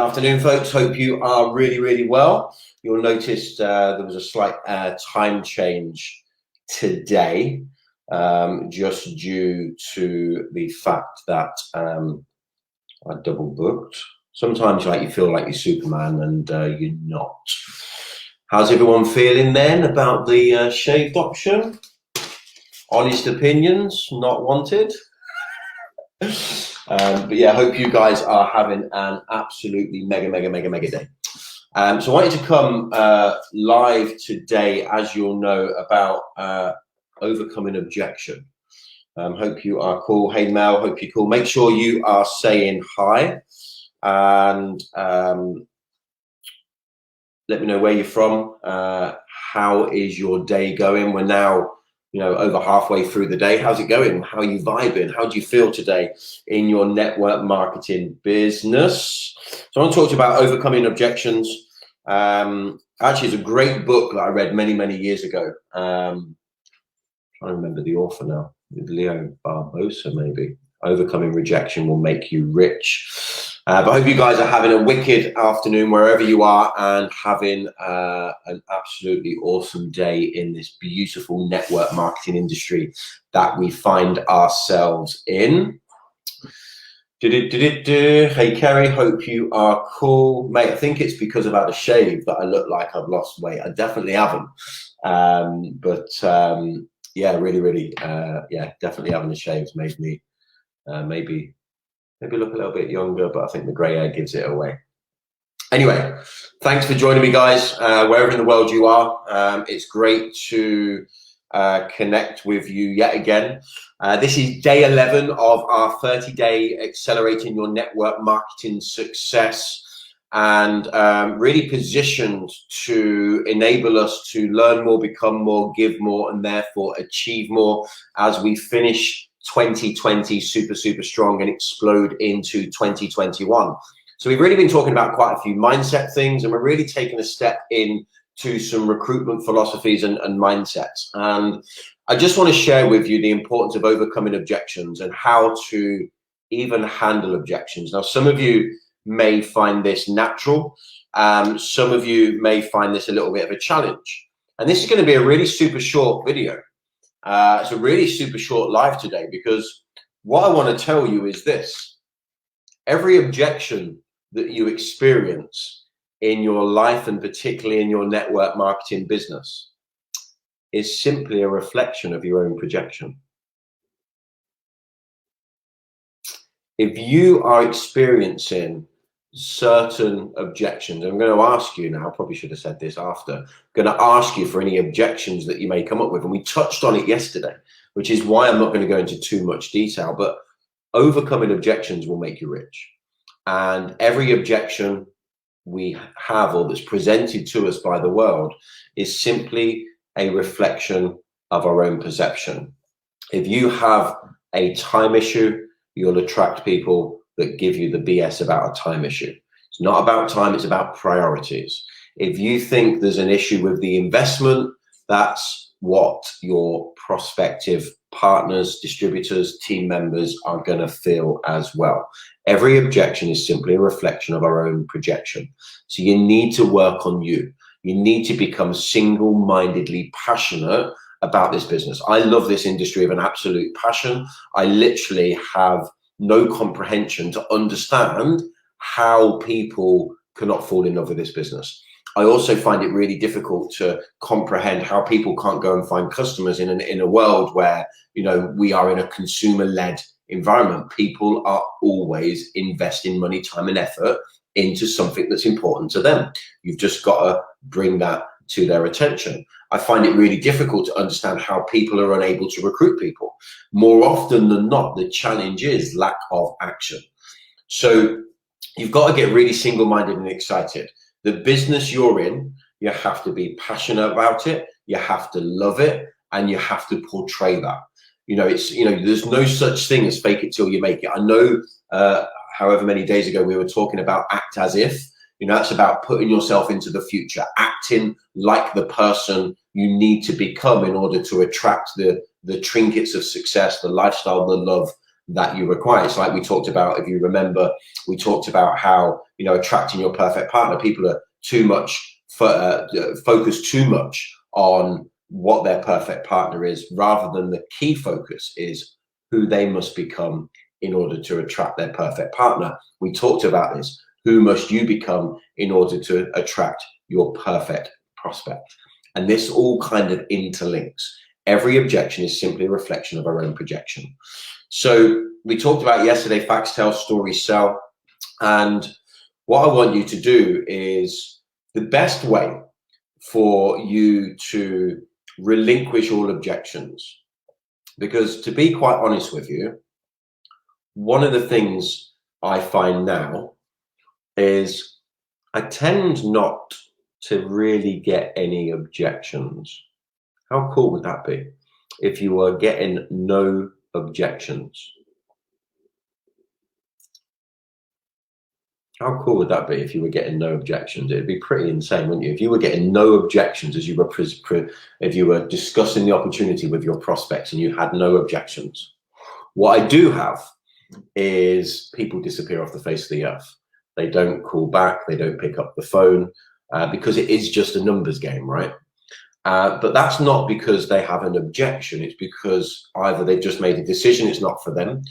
afternoon, folks. Hope you are really well. You'll notice there was a slight time change today, just due to the fact that I double booked. Sometimes you feel like you're Superman and you're not. How's everyone feeling then about the shaved option? Honest opinions, not wanted. But yeah, I hope you guys are having an absolutely mega day. So I wanted to come live today, as you'll know, about overcoming objection. Hope you are cool. Hey Mel, hope you're cool. Make sure you are saying hi, and let me know where you're from. How is your day going? We're now, over halfway through the day. How's it going? How are you vibing? How do you feel today in your network marketing business? So I want to talk to you about overcoming objections. Actually, it's a great book that I read many years ago. I'm trying to remember the author now. Leo Barbosa, maybe. Overcoming rejection will make you rich. But I hope you guys are having a wicked afternoon wherever you are, and having an absolutely awesome day in this beautiful network marketing industry that we find ourselves in. Hey Kerry, hope you are cool. Mate, I think it's because I've had a shave that I look like I've lost weight. I definitely haven't. Yeah, really, definitely having a shave's made me maybe look a little bit younger, but I think the grey hair gives it away. Anyway, thanks for joining me, guys, wherever in the world you are. It's great to connect with you yet again. This is day 11 of our 30-day Accelerating Your Network Marketing Success, and really positioned to enable us to learn more, become more, give more, and therefore achieve more as we finish 2020 super strong and explode into 2021. So we've really been talking about quite a few mindset things, and we're really taking a step into some recruitment philosophies and mindsets. And I just want to share with you the importance of overcoming objections and how to even handle objections. Now, some of you may find this natural. Some of you may find this a little bit of a challenge. And this is going to be a really super short video. It's a really super short live today, because what I want to tell you is this: every objection that you experience in your life, and particularly in your network marketing business, is simply a reflection of your own projection. If you are experiencing certain objections, I'm going to ask you now, probably should have said this after, I'm going to ask you for any objections that you may come up with. And we touched on it yesterday, which is why I'm not going to go into too much detail, but overcoming objections will make you rich. And every objection we have, or that's presented to us by the world, is simply a reflection of our own perception. If you have a time issue, you'll attract people that give you the BS about a time issue. It's not about time, it's about priorities. If you think there's an issue with the investment, that's what your prospective partners, distributors, team members are going to feel as well. Every objection is simply a reflection of our own projection. So you need to work on you. You need to become single-mindedly passionate about this business. I love this industry of an absolute passion. I literally have no comprehension to understand how people cannot fall in love with this business. I also find it really difficult to comprehend how people can't go and find customers in a world where, we are in a consumer-led environment. People are always investing money, time, and effort into something that's important to them. You've just got to bring that to their attention. I find it really difficult to understand how people are unable to recruit people. More often than not, the challenge is lack of action. So you've got to get really single-minded and excited. The business you're in, you have to be passionate about it, you have to love it, and you have to portray that. There's no such thing as fake it till you make it. I know however many days ago we were talking about act as if. That's about putting yourself into the future, acting like the person you need to become in order to attract the trinkets of success, the lifestyle, the love, that you require. It's like we talked about, if you remember, we talked about how, you know, attracting your perfect partner, people are too much focused too much on what their perfect partner is, rather than the key focus is who they must become in order to attract their perfect partner. We talked about this. Who must you become in order to attract your perfect prospect? And this all kind of interlinks. Every objection is simply a reflection of our own projection. So we talked about yesterday, facts tell, stories sell. And what I want you to do is, the best way for you to relinquish all objections, because to be quite honest with you, one of the things I find now is I tend not to really get any objections. How cool would that be if you were getting no objections? How cool would that be if you were getting no objections? It'd be pretty insane, wouldn't you? If you were getting no objections as you were if you were discussing the opportunity with your prospects and you had no objections. What I do have is people disappear off the face of the earth. They don't call back, they don't pick up the phone, because it is just a numbers game, right? But that's not because they have an objection. It's because either they've just made a decision it's not for them,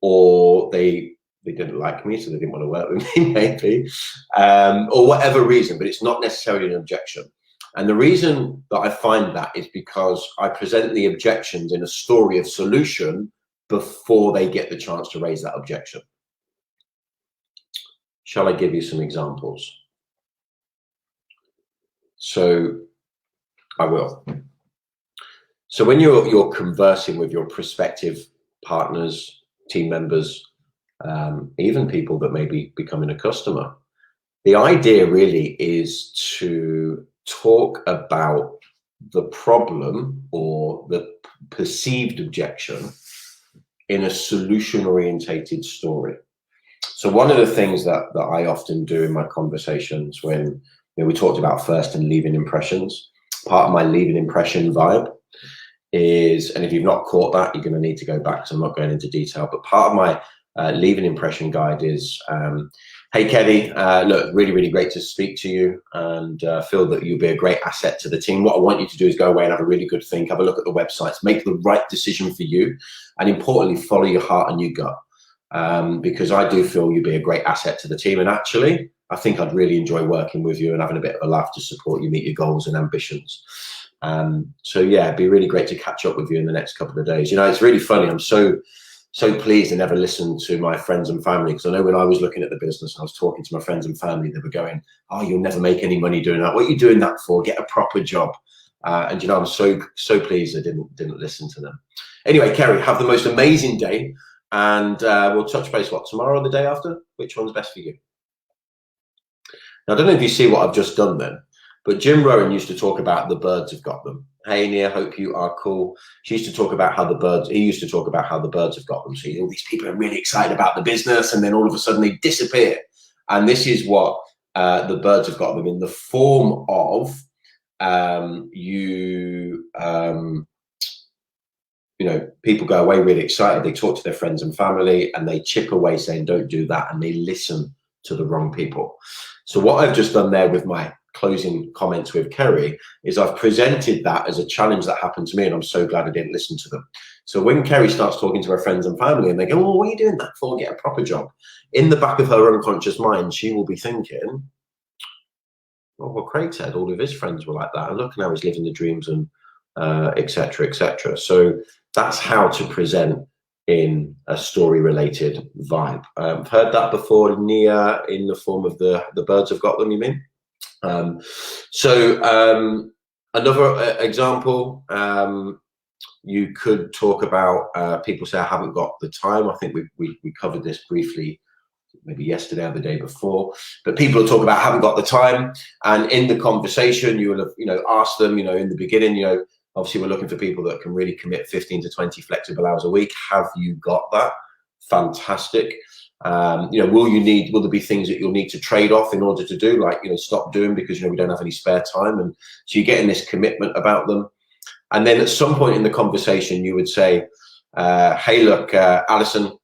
or they didn't like me, so they didn't want to work with me, maybe, or whatever reason, but it's not necessarily an objection. And the reason that I find that is because I present the objections in a story of solution before they get the chance to raise that objection. Shall I give you some examples? So I will. So when you're conversing with your prospective partners, team members, even people that may be becoming a customer, the idea really is to talk about the problem or the perceived objection in a solution orientated story. So one of the things that I often do in my conversations, when, you know, we talked about first and leaving impressions, part of my leaving impression vibe is, and if you've not caught that, you're going to need to go back, so I'm not going into detail, but part of my leaving impression guide is, hey Kelly, look, really great to speak to you, and feel that you'll be a great asset to the team. What I want you to do is go away and have a really good think, have a look at the websites, make the right decision for you, and importantly, follow your heart and your gut, because I do feel you'll be a great asset to the team, and actually I think I'd really enjoy working with you and having a bit of a laugh to support you meet your goals and ambitions. So yeah, it'd be really great to catch up with you in the next couple of days. You know, it's really funny, I'm so pleased I never listened to my friends and family, because I know when I was looking at the business, I was talking to my friends and family, they were going, oh, you'll never make any money doing that. What are you doing that for? Get a proper job. And you know, I'm so pleased I didn't listen to them. Anyway, Kerry, have the most amazing day, and we'll touch base, what, tomorrow or the day after? Which one's best for you? Now, I don't know if you see what I've just done then, but Jim Rohn used to talk about the birds have got them. Hey, Nia, hope you are cool. She used to talk about how he used to talk about how the birds have got them. So all these people are really excited about the business, and then all of a sudden they disappear. And this is what the birds have got them in the form of, you know, people go away really excited. They talk to their friends and family, and they chip away saying, don't do that. And they listen to the wrong people. So what I've just done there with my closing comments with Kerry is I've presented that as a challenge that happened to me, and I'm so glad I didn't listen to them. So when Kerry starts talking to her friends and family and they go, oh, what are you doing that for? Get a proper job. In the back of her unconscious mind, she will be thinking, well, Craig said all of his friends were like that, and look, now he's living the dreams, and etc, etc. So that's how to present in a story related vibe. I've heard that before, Nia, in the form of the birds have got them, you mean? Another example, you could talk about, people say I haven't got the time. I think we covered this briefly maybe yesterday or the day before, but people will talk about haven't got the time, and in the conversation you will have, you know, asked them, you know, in the beginning, you know, obviously we're looking for people that can really commit 15 to 20 flexible hours a week. Have you got that? Fantastic. You know, will there be things that you'll need to trade off in order to do, like, you know, stop doing because, you know, we don't have any spare time? And so you're getting this commitment about them. And then at some point in the conversation, you would say, hey, look, Alison,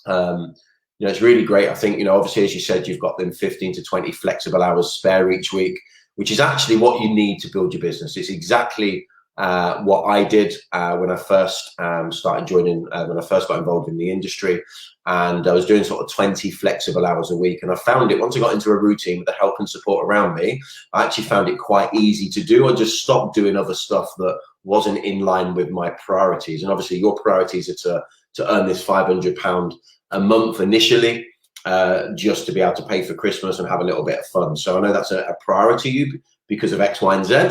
You know, it's really great. I think, you know, obviously, as you said, you've got them 15 to 20 flexible hours spare each week, which is actually what you need to build your business. It's exactly what I did when I first started joining, when I first got involved in the industry. And I was doing sort of 20 flexible hours a week. And I found it, once I got into a routine with the help and support around me, I actually found it quite easy to do. I just stopped doing other stuff that wasn't in line with my priorities. And obviously your priorities are to earn this £500 a month initially, just to be able to pay for Christmas and have a little bit of fun. So I know that's a priority to you because of X, Y, and Z.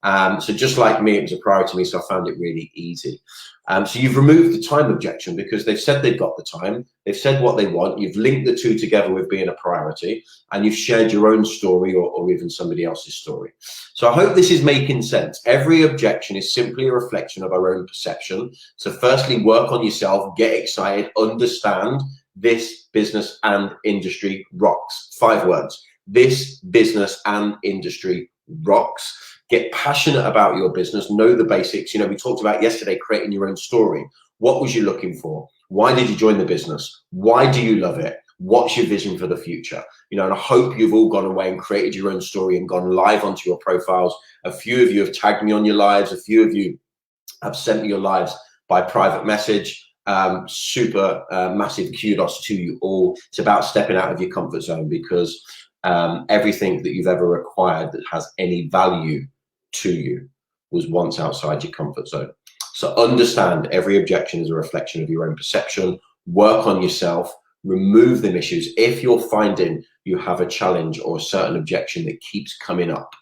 So just like me, it was a priority to me, so I found it really easy. So you've removed the time objection because they've said they've got the time, they've said what they want, you've linked the two together with being a priority, and you've shared your own story or even somebody else's story. So I hope this is making sense. Every objection is simply a reflection of our own perception. So firstly, work on yourself, get excited, understand this business and industry rocks. 5 words. This business and industry rocks. Get passionate about your business, know the basics. You know, we talked about yesterday creating your own story. What was you looking for? Why did you join the business? Why do you love it? What's your vision for the future? You know, and I hope you've all gone away and created your own story and gone live onto your profiles. A few of you have tagged me on your lives. A few of you have sent me your lives by private message. Super massive kudos to you all. It's about stepping out of your comfort zone, because everything that you've ever acquired that has any value to you was once outside your comfort zone. So understand every objection is a reflection of your own perception. Work on yourself, remove them issues. If you're finding you have a challenge or a certain objection that keeps coming up,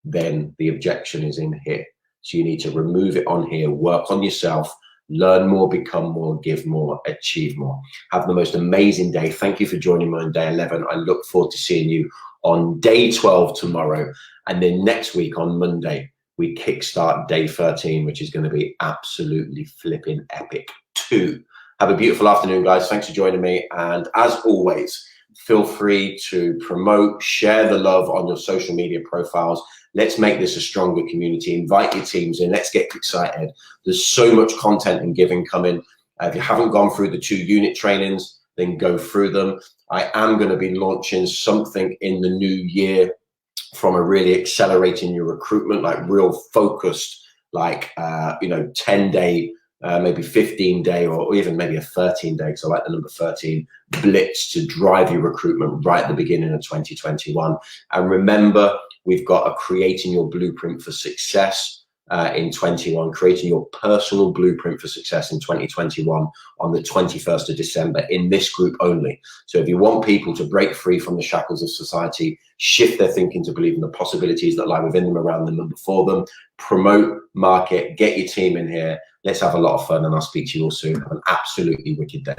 then the objection is in here. So you need to remove it on here, work on yourself, learn more, become more, give more, achieve more. Have the most amazing day. Thank you for joining me on day 11. I look forward to seeing you on day 12 tomorrow. And then next week on Monday, we kickstart day 13, which is going to be absolutely flipping epic too. Have a beautiful afternoon, guys. Thanks for joining me. And as always, feel free to promote, share the love on your social media profiles. Let's make this a stronger community. Invite your teams in. Let's get excited. There's so much content and giving coming. If you haven't gone through the 2 unit trainings, then go through them. I am going to be launching something in the new year from a really accelerating your recruitment, like real focused, like, 10-day, maybe 15-day, or even maybe a 13-day, because I like the number 13, blitz to drive your recruitment right at the beginning of 2021. And remember, we've got a creating your blueprint for success in 21, creating your personal blueprint for success in 2021 on the 21st of December in this group only. So if you want people to break free from the shackles of society, shift their thinking to believe in the possibilities that lie within them, around them, and before them, promote, market, get your team in here. Let's have a lot of fun, and I'll speak to you all soon. Have an absolutely wicked day.